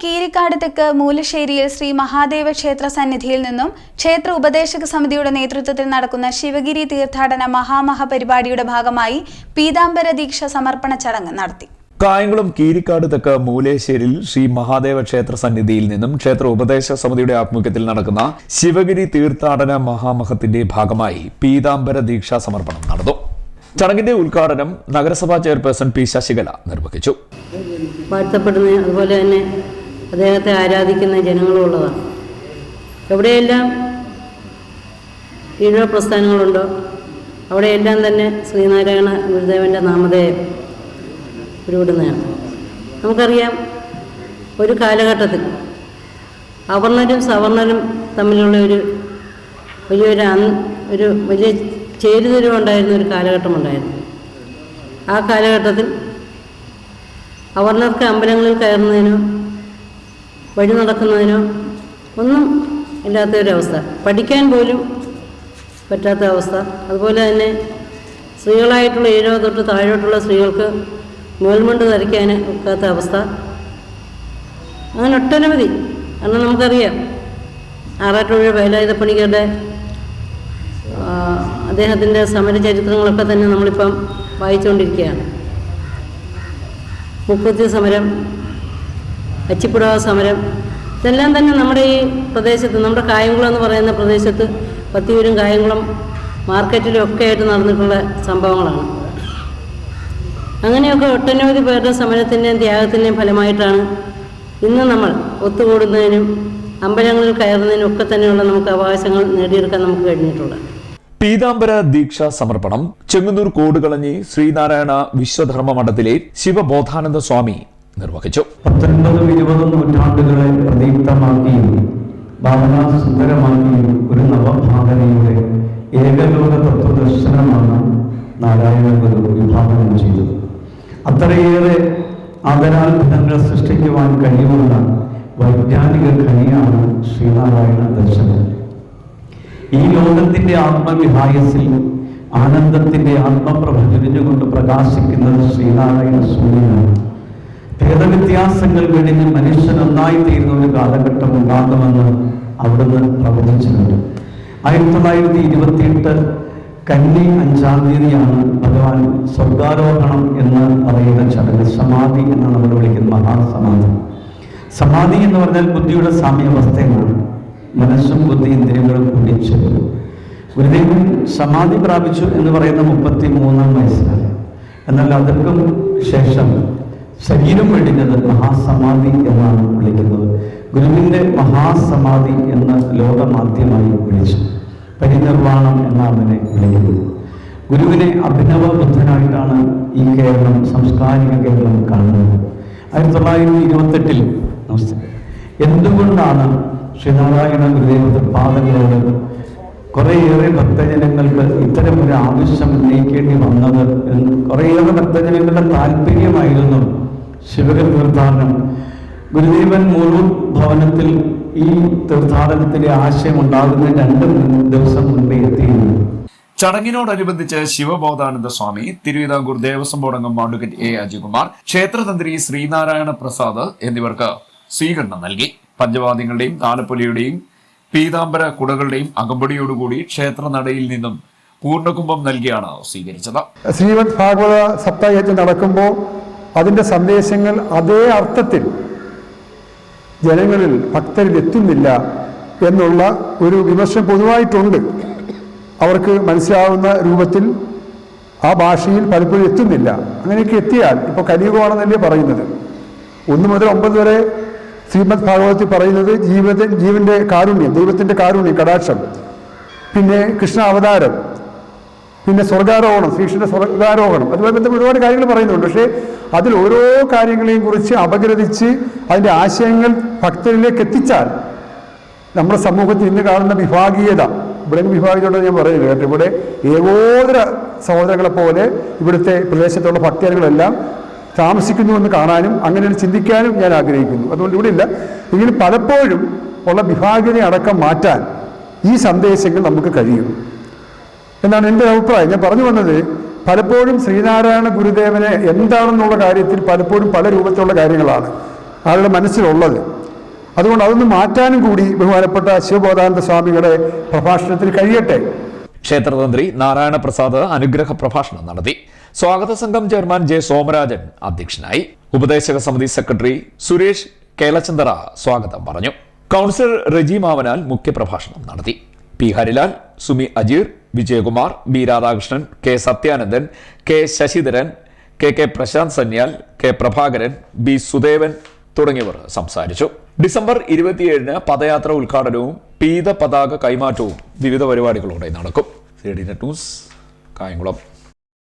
കീരിക്കാട് തെക്ക് മൂലശ്ശേരിയിൽ ശ്രീ മഹാദേവ ക്ഷേത്ര സന്നിധിയിൽ നിന്നും ക്ഷേത്ര ഉപദേശക സമിതിയുടെ നേതൃത്വത്തിൽ നടക്കുന്ന ശിവഗിരി തീർത്ഥാടന മഹാമഹ പരിപാടിയുടെ ഭാഗമായി പീതാംബര ദീക്ഷ സമർപ്പണ ചടങ്ങ് നടത്തി. കായംകുളം കീരിക്കാട് തെക്ക് മൂലേശ്ശേരിയിൽ ശ്രീ മഹാദേവ ക്ഷേത്ര സന്നിധിയിൽ നിന്നും ക്ഷേത്ര ഉപദേശക സമിതിയുടെ ആഭിമുഖ്യത്തിൽ നടക്കുന്ന ശിവഗിരി തീർത്ഥാടന മഹാമഹത്തിന്റെ ഭാഗമായി പീതാംബര ദീക്ഷാ സമർപ്പണം നടന്നു. ചടങ്ങിന്റെ ഉദ്ഘാടനം നഗരസഭാ ചെയർപേഴ്സൺ പി ശശികല നിർവഹിച്ചു. വാഴ്ത്തപ്പെടുന്ന അതുപോലെ തന്നെ അദ്ദേഹത്തെ ആരാധിക്കുന്ന ജനങ്ങളുള്ളതാണ്. എവിടെയെല്ലാം ഈഴവ പ്രസ്ഥാനങ്ങളുണ്ടോ അവിടെയെല്ലാം തന്നെ ശ്രീനാരായണ ഗുരുദേവൻ്റെ നാമധേയം ഉരുവിടുന്നതാണ്. നമുക്കറിയാം, ഒരു കാലഘട്ടത്തിൽ അവർണരും സവർണരും തമ്മിലുള്ള ഒരു വലിയ ചേരിതിരിവുണ്ടായിരുന്ന ഒരു കാലഘട്ടമുണ്ടായിരുന്നു. ആ കാലഘട്ടത്തിൽ അവർണർക്ക് അമ്പലങ്ങളിൽ കയറുന്നതിനോ വഴി നടക്കുന്നതിനോ ഒന്നും ഇല്ലാത്തൊരവസ്ഥ, പഠിക്കാൻ പോലും പറ്റാത്ത അവസ്ഥ. അതുപോലെ തന്നെ സ്ത്രീകളായിട്ടുള്ള 7 തൊട്ട് താഴോട്ടുള്ള സ്ത്രീകൾക്ക് മേൽമുണ്ട് ധരിക്കാൻ ഒക്കാത്ത അവസ്ഥ. അങ്ങനെ ഒട്ടനവധി. കാരണം നമുക്കറിയാം, ആറാട്ടുപുഴ വേലായുധപ്പണിക്കരുടെ അദ്ദേഹത്തിൻ്റെ സമരചരിത്രങ്ങളൊക്കെ തന്നെ നമ്മളിപ്പം വായിച്ചുകൊണ്ടിരിക്കുകയാണ്. മുക്കുത്തി സമരം, അച്ചിപ്പുടവ സമരം, ഇതെല്ലാം തന്നെ നമ്മുടെ ഈ പ്രദേശത്ത്, നമ്മുടെ കായംകുളം എന്ന് പറയുന്ന പ്രദേശത്ത് പത്തിയൂരും കായംകുളം മാർക്കറ്റിലും ഒക്കെ ആയിട്ട് നടന്നിട്ടുള്ള സംഭവങ്ങളാണ്. അങ്ങനെയൊക്കെ ഒട്ടനവധി പേരുടെ സമരത്തിൻ്റെയും ത്യാഗത്തിൻ്റെയും ഫലമായിട്ടാണ് ഇന്ന് നമ്മൾ ഒത്തുകൂടുന്നതിനും അമ്പലങ്ങളിൽ കയറുന്നതിനും ഒക്കെ തന്നെയുള്ള നമുക്ക് അവകാശങ്ങൾ നേടിയെടുക്കാൻ നമുക്ക് കഴിഞ്ഞിട്ടുള്ളത്. പീതാംബര ദീക്ഷാ സമർപ്പണം ചെങ്ങന്നൂർ കോടുകളഞ്ഞി ശ്രീനാരായണ വിശ്വധർമ്മ മഠത്തിലെ ശിവബോധാനന്ദ സ്വാമി നിർവഹിച്ചു. 19-20 നൂറ്റാണ്ടുകളെ പ്രദീപ്തമാക്കിയും ഭാവനാസുന്ദരമാക്കിയും ഒരു നവഭാവനയുടെ ഏകലോക തത്വദർശനമാണ് നാരായണ ഗുരു വിഭാവനം ചെയ്തത്. അത്രയേറെ ആദരാത്ഭുതങ്ങൾ സൃഷ്ടിക്കുവാൻ കഴിവുള്ള വൈജ്ഞാനിക ഖനിയാണ് ശ്രീനാരായണ ദർശനം. ഈ ലോകത്തിന്റെ ആത്മവിഹായസിൽ ആനന്ദത്തിന്റെ ആത്മപ്രഭ ചൊരിഞ്ഞുകൊണ്ട് പ്രകാശിക്കുന്നത് ശ്രീനാരായണ സൂര്യനാണ്. ഭേദവ്യത്യാസങ്ങൾ വെടിഞ്ഞ് മനുഷ്യൻ ഒന്നായി തീരുന്ന ഒരു കാലഘട്ടം ഉണ്ടാകുമെന്ന് അവിടുന്ന് പ്രവചിച്ചിട്ടുണ്ട്. 1928 കന്നി 5-ാം തീയതിയാണ് ഭഗവാൻ സ്വർഗാരോഹണം എന്ന് പറയുന്ന ചടങ്ങ്. സമാധി എന്ന് നമ്മൾ വിളിക്കുന്ന മഹാസമാധി. സമാധി എന്ന് പറഞ്ഞാൽ ബുദ്ധിയുടെ സാമ്യാവസ്ഥയാണ്. മനസ്സും ബുദ്ധി ഇന്ദ്രിയങ്ങളും കുടിച്ചത്. ഗുരുദേവൻ സമാധി പ്രാപിച്ചു എന്ന് പറയുന്ന 33-ാം വയസ്സിലാണ്. എന്നാൽ അതൊക്കെ ശേഷം ശരീരം വെടിഞ്ഞത് മഹാസമാധി എന്നാണ് വിളിക്കുന്നത്. ഗുരുവിൻ്റെ മഹാസമാധി എന്ന് ലോകമാദ്യമായി വിളിച്ചു. പരിനിർവാണം എന്നാണ് അതിനെ വിളിക്കുന്നത്. ഗുരുവിനെ അഭിനവ ബുദ്ധനായിട്ടാണ് ഈ കേരളം, സാംസ്കാരിക കേരളം കാണുന്നത്. 1928 എന്തുകൊണ്ടാണ് ശ്രീനാരായണ ഗുരുദേവ പാദങ്ങളോട് കുറേയേറെ ഭക്തജനങ്ങൾക്ക് ഇത്തരം ഒരു ആവശ്യം ഉന്നയിക്കേണ്ടി വന്നത്? കുറേയേറെ ഭക്തജനങ്ങളുടെ താല്പര്യമായിരുന്നു ശിവഗിരി തീർത്ഥാടനം. ഗുരുദേവൻ മുഴുവൻ ഭവനത്തിൽ ഈ തീർത്ഥാടനത്തിന്റെ ആശയം ഉണ്ടാകുന്നതിന് 2 ദിവസം മുൻപേ എത്തിയിരുന്നു. ചടങ്ങിനോടനുബന്ധിച്ച് ശിവബോധാനന്ദ സ്വാമി, തിരുവിതാംകൂർ ദേവസ്വം ബോർഡ് അംഗം അഡ്വക്കേറ്റ് എ അജികുമാർ, ക്ഷേത്രതന്ത്രി ശ്രീനാരായണ പ്രസാദ് എന്നിവർക്ക് സ്വീകരണം നൽകി. പഞ്ചവാദ്യങ്ങളുടെയും താലപ്പൊലിയുടെയും പീതാംബര കുടകളുടെയും അകമ്പടിയോടുകൂടി ക്ഷേത്രനടയിൽ നിന്നും പൂർണ്ണകുംഭം നൽകിയാണ് സ്വീകരിച്ചത്. ശ്രീമദ് ഭാഗവത സപ്താഹയജ്ഞം നടക്കുമ്പോൾ അതിൻ്റെ സന്ദേശങ്ങൾ അതേ അർത്ഥത്തിൽ ജനങ്ങളിൽ, ഭക്തരിൽ എത്തുന്നില്ല എന്നുള്ള ഒരു വിമർശനം പൊതുവായിട്ടുണ്ട്. അവർക്ക് മനസ്സിലാവുന്ന രൂപത്തിൽ ആ ഭാഷയിൽ പലപ്പോഴും എത്തുന്നില്ല. അങ്ങനെയൊക്കെ എത്തിയാൽ, ഇപ്പോൾ കലിയുഗമാണെന്നല്ലേ പറയുന്നത്, 1 മുതൽ 9 വരെ ശ്രീമദ് ഭാഗവതത്തിൽ പറയുന്നത് ജീവന്റെ കാരുണ്യം, ദൈവത്തിൻ്റെ കാരുണ്യം, കടാക്ഷം, പിന്നെ കൃഷ്ണ അവതാരം, പിന്നെ സ്വർഗാരോഹണം, ശ്രീകൃഷ്ണന്റെ സ്വർഗാരോഹണം, അതുപോലെ ബന്ധപ്പെട്ട ഒരുപാട് കാര്യങ്ങൾ പറയുന്നുണ്ട്. പക്ഷേ അതിൽ ഓരോ കാര്യങ്ങളെയും കുറിച്ച് അപഗ്രഥിച്ച് അതിൻ്റെ ആശയങ്ങൾ ഭക്തരിലേക്ക് എത്തിച്ചാൽ നമ്മുടെ സമൂഹത്തിൽ ഇന്ന് കാണുന്ന വിഭാഗീയത, ഇവിടെ വിഭാഗീയത ഞാൻ പറയുന്നില്ല കേട്ടോ, ഇവിടെ ഏകോദര സഹോദരങ്ങളെ പോലെ ഇവിടുത്തെ പ്രദേശത്തുള്ള ഭക്തജനങ്ങളെല്ലാം താമസിക്കുന്നുവെന്ന് കാണാനും അങ്ങനെ ചിന്തിക്കാനും ഞാൻ ആഗ്രഹിക്കുന്നു. അതുകൊണ്ട് ഇവിടെ ഇല്ല എങ്കിലും പലപ്പോഴും ഉള്ള വിഭാഗീയത അടക്കം മാറ്റാൻ ഈ സന്ദേശങ്ങൾ നമുക്ക് കഴിയും എന്നാണ് എൻ്റെ അഭിപ്രായം. ഞാൻ പറഞ്ഞു വന്നത്, പലപ്പോഴും ശ്രീനാരായണ ഗുരുദേവനെ എന്താണെന്നുള്ള കാര്യത്തിൽ പലപ്പോഴും പല രൂപത്തിലുള്ള കാര്യങ്ങളാണ്. ആളുടെ മനസ്സിലുള്ളത്. അതുകൊണ്ട് അതൊന്ന് മാറ്റാനും കൂടി ബഹുമാനപ്പെട്ട ശിവബോധാനന്ദ സ്വാമികളുടെ പ്രഭാഷണത്തിൽ കഴിയട്ടെ. ക്ഷേത്രതന്ത്രി നാരായണ പ്രസാദ് അനുഗ്രഹ പ്രഭാഷണം നടത്തി. സ്വാഗത സംഘം ചെയർമാൻ ജെ സോമരാജൻ അധ്യക്ഷനായി. ഉപദേശക സമിതി സെക്രട്ടറി സുരേഷ് കേളചന്ദ്ര സ്വാഗതം പറഞ്ഞു. കൗൺസിലർ റെജി മാവനാൽ മുഖ്യപ്രഭാഷണം നടത്തി. P Harilal, Sumi Ajeer, Vijayakumar, B Radhakrishnan, K Sathyanandan, K Sasidharan, K Prasanth Sanyal, K Prabhakaran, B Sudevan തുടങ്ങിയവർ സംസാരിച്ചു. ഡിസംബർ 27-ന് പദയാത്ര ഉദ്ഘാടനവും പീത പതാക കൈമാറ്റവും വിവിധ പരിപാടികളോടെ നടക്കും. CDNet news, Kayamkulam.